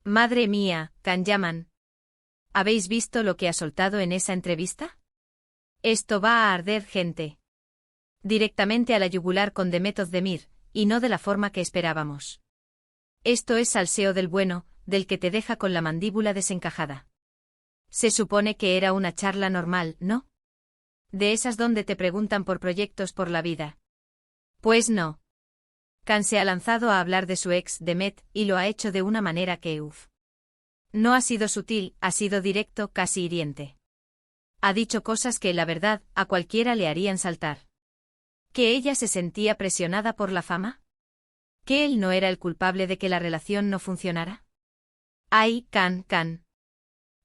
Madre mía, Can Yaman. ¿Habéis visto lo que ha soltado en esa entrevista? Esto va a arder, gente. Directamente a la yugular con Demet Özdemir, y no de la forma que esperábamos. Esto es salseo del bueno, del que te deja con la mandíbula desencajada. Se supone que era una charla normal, ¿no? De esas donde te preguntan por proyectos por la vida. Pues no. Can se ha lanzado a hablar de su ex, Demet, y lo ha hecho de una manera que no ha sido sutil, ha sido directo, casi hiriente. Ha dicho cosas que, la verdad, a cualquiera le harían saltar. ¿Que ella se sentía presionada por la fama? ¿Que él no era el culpable de que la relación no funcionara? Ay, Can.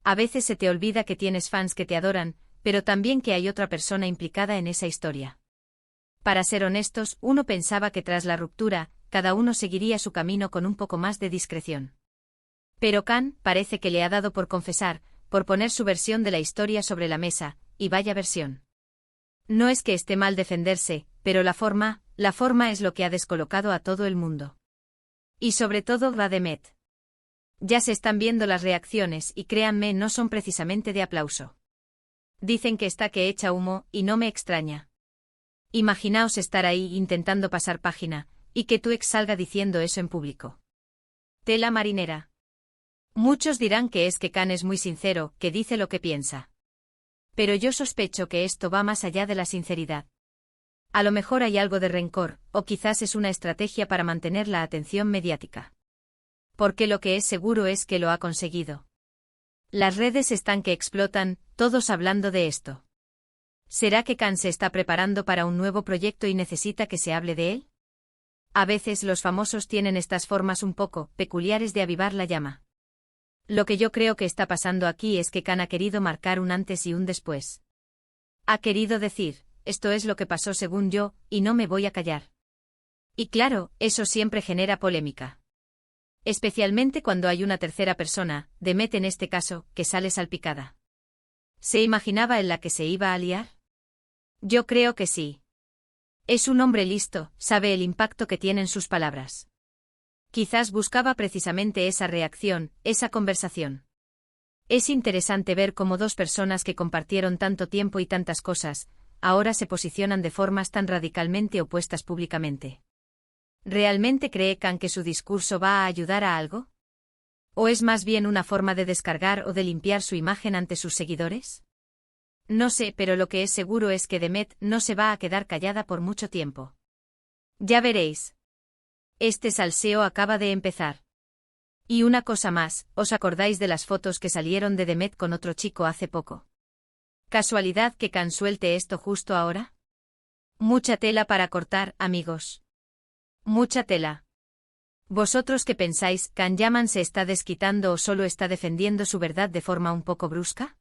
A veces se te olvida que tienes fans que te adoran, pero también que hay otra persona implicada en esa historia. Para ser honestos, uno pensaba que tras la ruptura, cada uno seguiría su camino con un poco más de discreción. Pero Can parece que le ha dado por confesar, por poner su versión de la historia sobre la mesa, y vaya versión. No es que esté mal defenderse, pero la forma es lo que ha descolocado a todo el mundo. Y sobre todo a Demet. Ya se están viendo las reacciones y créanme, no son precisamente de aplauso. Dicen que está que echa humo, y no me extraña. Imaginaos estar ahí intentando pasar página, y que tu ex salga diciendo eso en público. Tela marinera. Muchos dirán que es que Can es muy sincero, que dice lo que piensa. Pero yo sospecho que esto va más allá de la sinceridad. A lo mejor hay algo de rencor, o quizás es una estrategia para mantener la atención mediática. Porque lo que es seguro es que lo ha conseguido. Las redes están que explotan, todos hablando de esto. ¿Será que Can se está preparando para un nuevo proyecto y necesita que se hable de él? A veces los famosos tienen estas formas un poco peculiares de avivar la llama. Lo que yo creo que está pasando aquí es que Can ha querido marcar un antes y un después. Ha querido decir, esto es lo que pasó según yo, y no me voy a callar. Y claro, eso siempre genera polémica. Especialmente cuando hay una tercera persona, Demet en este caso, que sale salpicada. ¿Se imaginaba en la que se iba a liar? Yo creo que sí. Es un hombre listo, sabe el impacto que tienen sus palabras. Quizás buscaba precisamente esa reacción, esa conversación. Es interesante ver cómo dos personas que compartieron tanto tiempo y tantas cosas, ahora se posicionan de formas tan radicalmente opuestas públicamente. ¿Realmente cree Can que su discurso va a ayudar a algo? ¿O es más bien una forma de descargar o de limpiar su imagen ante sus seguidores? No sé, pero lo que es seguro es que Demet no se va a quedar callada por mucho tiempo. Ya veréis. Este salseo acaba de empezar. Y una cosa más, ¿os acordáis de las fotos que salieron de Demet con otro chico hace poco? ¿Casualidad que Can suelte esto justo ahora? Mucha tela para cortar, amigos. Mucha tela. ¿Vosotros qué pensáis? ¿Can Yaman se está desquitando o solo está defendiendo su verdad de forma un poco brusca?